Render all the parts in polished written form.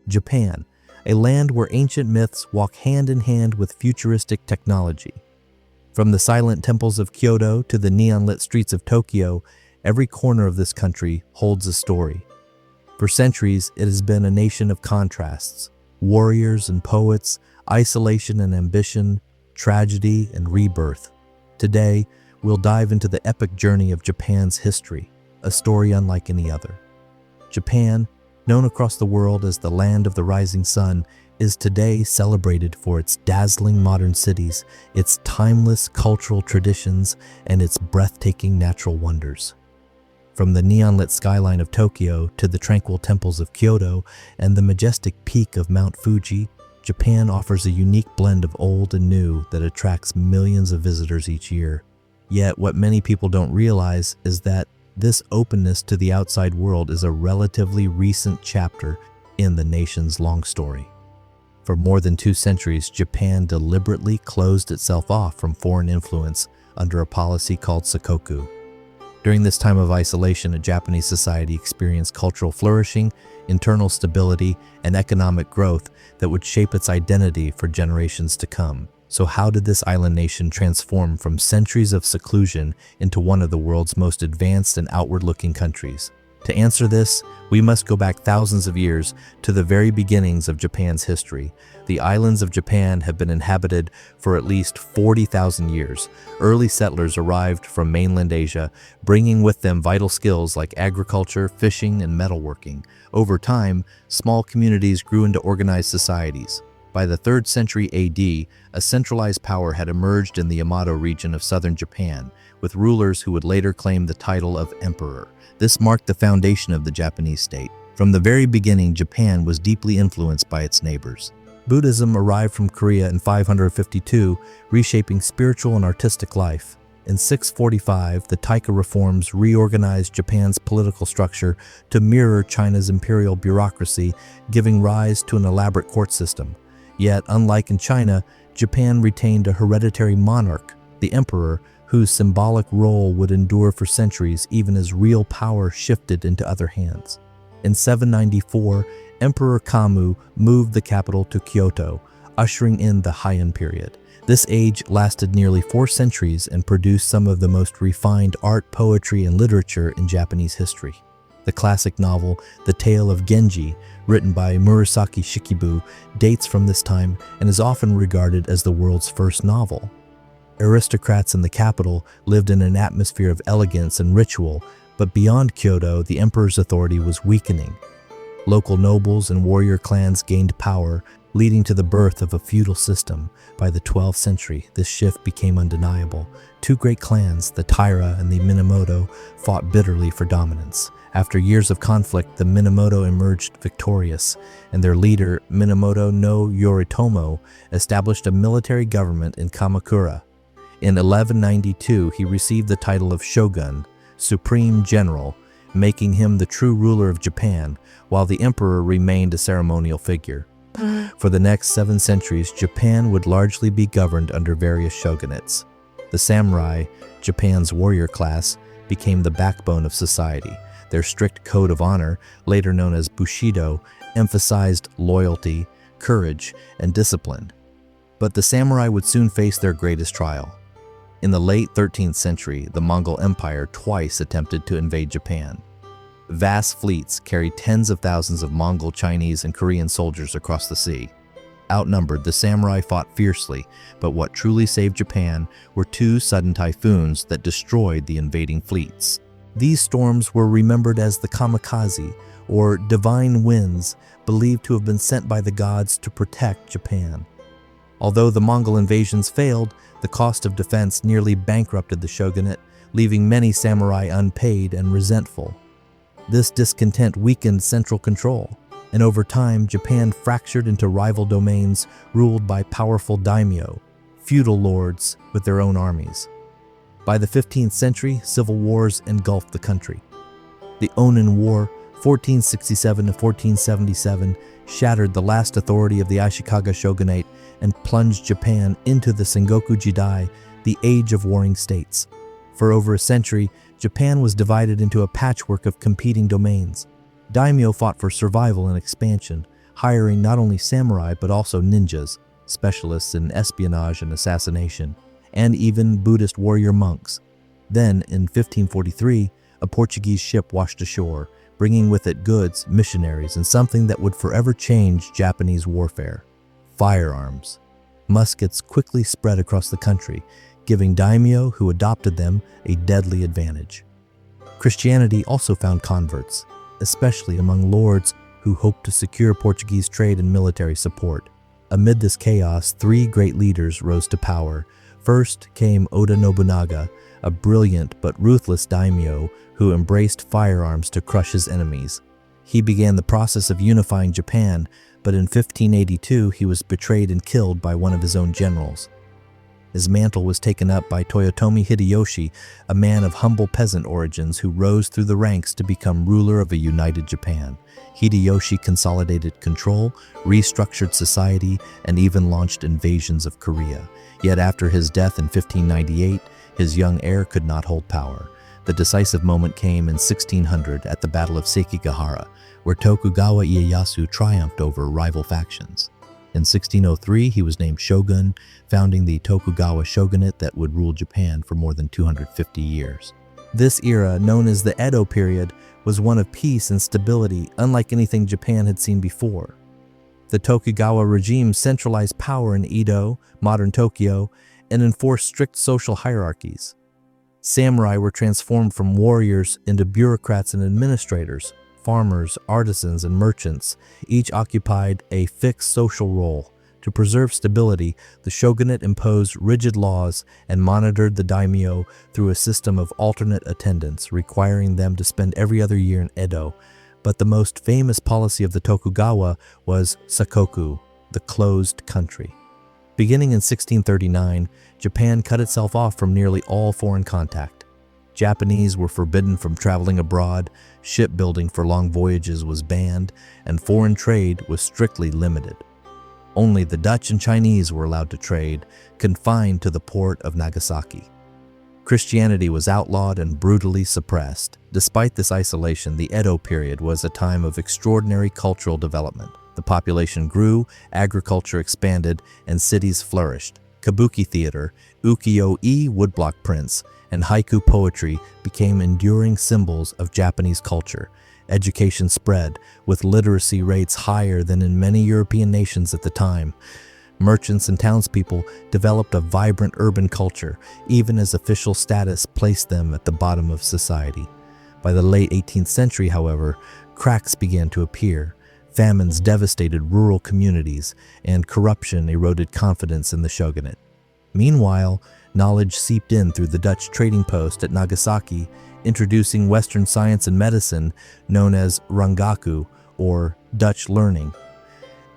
Japan, a land where ancient myths walk hand in hand with futuristic technology. From the silent temples of Kyoto to the neon-lit streets of Tokyo, every corner of this country holds a story. For centuries, it has been a nation of contrasts, warriors and poets, isolation and ambition, tragedy and rebirth. Today, we'll dive into the epic journey of Japan's history, a story unlike any other. Japan, known across the world as the land of the rising sun, is today celebrated for its dazzling modern cities, its timeless cultural traditions, and its breathtaking natural wonders. From the neon-lit skyline of Tokyo to the tranquil temples of Kyoto and the majestic peak of Mount Fuji, Japan offers a unique blend of old and new that attracts millions of visitors each year. Yet what many people don't realize is that this openness to the outside world is a relatively recent chapter in the nation's long story. For more than 2 centuries, Japan deliberately closed itself off from foreign influence under a policy called Sakoku. During this time of isolation, a Japanese society experienced cultural flourishing, internal stability, and economic growth that would shape its identity for generations to come. So how did this island nation transform from centuries of seclusion into one of the world's most advanced and outward-looking countries? To answer this, we must go back thousands of years to the very beginnings of Japan's history. The islands of Japan have been inhabited for at least 40,000 years. Early settlers arrived from mainland Asia, bringing with them vital skills like agriculture, fishing, and metalworking. Over time, small communities grew into organized societies. By the 3rd century AD, a centralized power had emerged in the Yamato region of southern Japan, with rulers who would later claim the title of emperor. This marked the foundation of the Japanese state. From the very beginning, Japan was deeply influenced by its neighbors. Buddhism arrived from Korea in 552, reshaping spiritual and artistic life. In 645, the Taika reforms reorganized Japan's political structure to mirror China's imperial bureaucracy, giving rise to an elaborate court system. Yet, unlike in China, Japan retained a hereditary monarch, the emperor, whose symbolic role would endure for centuries even as real power shifted into other hands. In 794, Emperor Kamu moved the capital to Kyoto, ushering in the Heian period. This age lasted nearly 4 centuries and produced some of the most refined art, poetry, and literature in Japanese history. The classic novel, The Tale of Genji, written by Murasaki Shikibu, dates from this time and is often regarded as the world's first novel. Aristocrats in the capital lived in an atmosphere of elegance and ritual, but beyond Kyoto, the emperor's authority was weakening. Local nobles and warrior clans gained power, leading to the birth of a feudal system. By the 12th century, this shift became undeniable. 2 great clans, the Taira and the Minamoto, fought bitterly for dominance. After years of conflict, the Minamoto emerged victorious, and their leader, Minamoto no Yoritomo, established a military government in Kamakura. In 1192, he received the title of shogun, supreme general, making him the true ruler of Japan, while the emperor remained a ceremonial figure. For the next 7 centuries, Japan would largely be governed under various shogunates. The samurai, Japan's warrior class, became the backbone of society. Their strict code of honor, later known as Bushido, emphasized loyalty, courage, and discipline. But the samurai would soon face their greatest trial. In the late 13th century, the Mongol Empire twice attempted to invade Japan. Vast fleets carried tens of thousands of Mongol, Chinese, and Korean soldiers across the sea. Outnumbered, the samurai fought fiercely, but what truly saved Japan were 2 sudden typhoons that destroyed the invading fleets. These storms were remembered as the kamikaze, or divine winds, believed to have been sent by the gods to protect Japan. Although the Mongol invasions failed, the cost of defense nearly bankrupted the shogunate, leaving many samurai unpaid and resentful. This discontent weakened central control, and over time, Japan fractured into rival domains ruled by powerful daimyo, feudal lords with their own armies. By the 15th century, civil wars engulfed the country. The Onin War, 1467 to 1477, shattered the last authority of the Ashikaga shogunate and plunged Japan into the Sengoku Jidai, the age of warring states. For over a century, Japan was divided into a patchwork of competing domains. Daimyo fought for survival and expansion, hiring not only samurai but also ninjas, specialists in espionage and assassination, and even Buddhist warrior monks. Then, in 1543, a Portuguese ship washed ashore, bringing with it goods, missionaries, and something that would forever change Japanese warfare: firearms. Muskets quickly spread across the country, giving daimyo who adopted them a deadly advantage. Christianity also found converts, especially among lords who hoped to secure Portuguese trade and military support. Amid this chaos, three great leaders rose to power. First came Oda Nobunaga, a brilliant but ruthless daimyo who embraced firearms to crush his enemies. He began the process of unifying Japan, but in 1582 he was betrayed and killed by one of his own generals. His mantle was taken up by Toyotomi Hideyoshi, a man of humble peasant origins who rose through the ranks to become ruler of a united Japan. Hideyoshi consolidated control, restructured society, and even launched invasions of Korea. Yet after his death in 1598, his young heir could not hold power. The decisive moment came in 1600 at the Battle of Sekigahara, where Tokugawa Ieyasu triumphed over rival factions. In 1603, he was named shogun, founding the Tokugawa shogunate that would rule Japan for more than 250 years. This era, known as the Edo period, was one of peace and stability, unlike anything Japan had seen before. The Tokugawa regime centralized power in Edo, modern Tokyo, and enforced strict social hierarchies. Samurai were transformed from warriors into bureaucrats and administrators. Farmers, artisans, and merchants each occupied a fixed social role. To preserve stability, the shogunate imposed rigid laws and monitored the daimyo through a system of alternate attendance, requiring them to spend every other year in Edo. But the most famous policy of the Tokugawa was sakoku, the closed country. Beginning in 1639, Japan cut itself off from nearly all foreign contact. Japanese were forbidden from traveling abroad, shipbuilding for long voyages was banned, and foreign trade was strictly limited. Only the Dutch and Chinese were allowed to trade, confined to the port of Nagasaki. Christianity was outlawed and brutally suppressed. Despite this isolation, the Edo period was a time of extraordinary cultural development. The population grew, agriculture expanded, and cities flourished. Kabuki theater, ukiyo-e woodblock prints, and haiku poetry became enduring symbols of Japanese culture. Education spread, with literacy rates higher than in many European nations at the time. Merchants and townspeople developed a vibrant urban culture, even as official status placed them at the bottom of society. By the late 18th century, however, cracks began to appear. Famines devastated rural communities, and corruption eroded confidence in the shogunate. Meanwhile, knowledge seeped in through the Dutch trading post at Nagasaki, introducing Western science and medicine known as rangaku, or Dutch learning.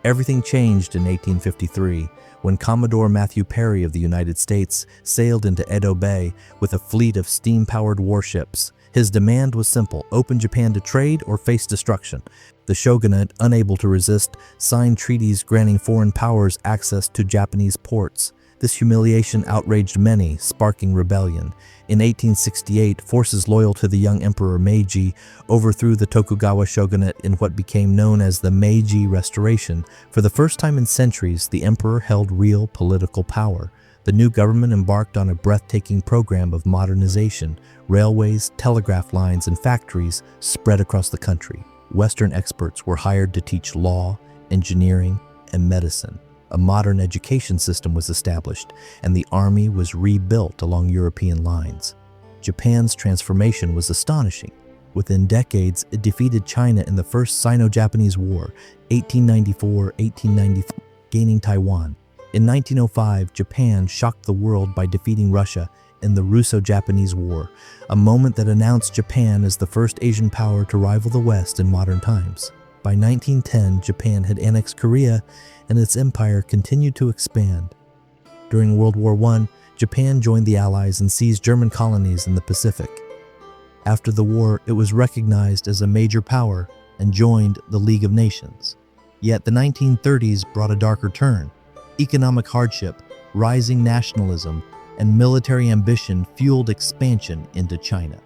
Everything changed in 1853 when Commodore Matthew Perry of the United States sailed into Edo Bay with a fleet of steam-powered warships. His demand was simple: open Japan to trade or face destruction. The shogunate, unable to resist, signed treaties granting foreign powers access to Japanese ports. This humiliation outraged many, sparking rebellion. In 1868, forces loyal to the young Emperor Meiji overthrew the Tokugawa shogunate in what became known as the Meiji Restoration. For the first time in centuries, the emperor held real political power. The new government embarked on a breathtaking program of modernization. Railways, telegraph lines, and factories spread across the country. Western experts were hired to teach law, engineering, and medicine. A modern education system was established, and the army was rebuilt along European lines. Japan's transformation was astonishing. Within decades, it defeated China in the First Sino-Japanese War, 1894-1895, gaining Taiwan. In 1905, Japan shocked the world by defeating Russia in the Russo-Japanese War, a moment that announced Japan as the first Asian power to rival the West in modern times. By 1910, Japan had annexed Korea, and its empire continued to expand. During World War I, Japan joined the Allies and seized German colonies in the Pacific. After the war, it was recognized as a major power and joined the League of Nations. Yet the 1930s brought a darker turn. Economic hardship, rising nationalism, and military ambition fueled expansion into China.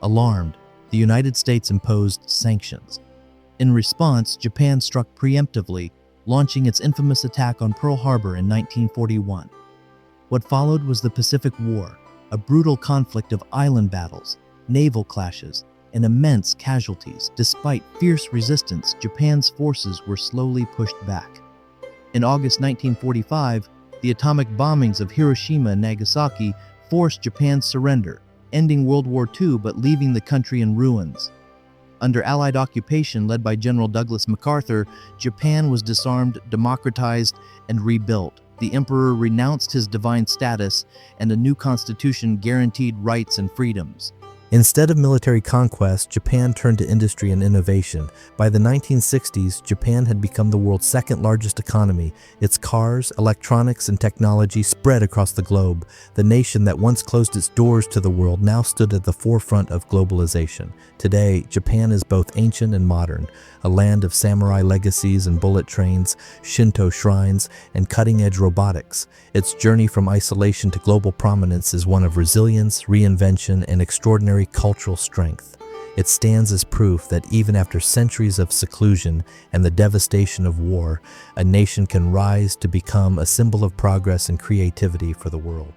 Alarmed, the United States imposed sanctions. In response, Japan struck preemptively, launching its infamous attack on Pearl Harbor in 1941. What followed was the Pacific War, a brutal conflict of island battles, naval clashes, and immense casualties. Despite fierce resistance, Japan's forces were slowly pushed back. In August 1945, the atomic bombings of Hiroshima and Nagasaki forced Japan's surrender, ending World War II but leaving the country in ruins. Under Allied occupation led by General Douglas MacArthur, Japan was disarmed, democratized, and rebuilt. The emperor renounced his divine status, and a new constitution guaranteed rights and freedoms. Instead of military conquest, Japan turned to industry and innovation. By the 1960s, Japan had become the world's second largest economy. Its cars, electronics, and technology spread across the globe. The nation that once closed its doors to the world now stood at the forefront of globalization. Today, Japan is both ancient and modern, a land of samurai legacies and bullet trains, Shinto shrines, and cutting-edge robotics. Its journey from isolation to global prominence is one of resilience, reinvention, and extraordinary cultural strength. It stands as proof that even after centuries of seclusion and the devastation of war, a nation can rise to become a symbol of progress and creativity for the world.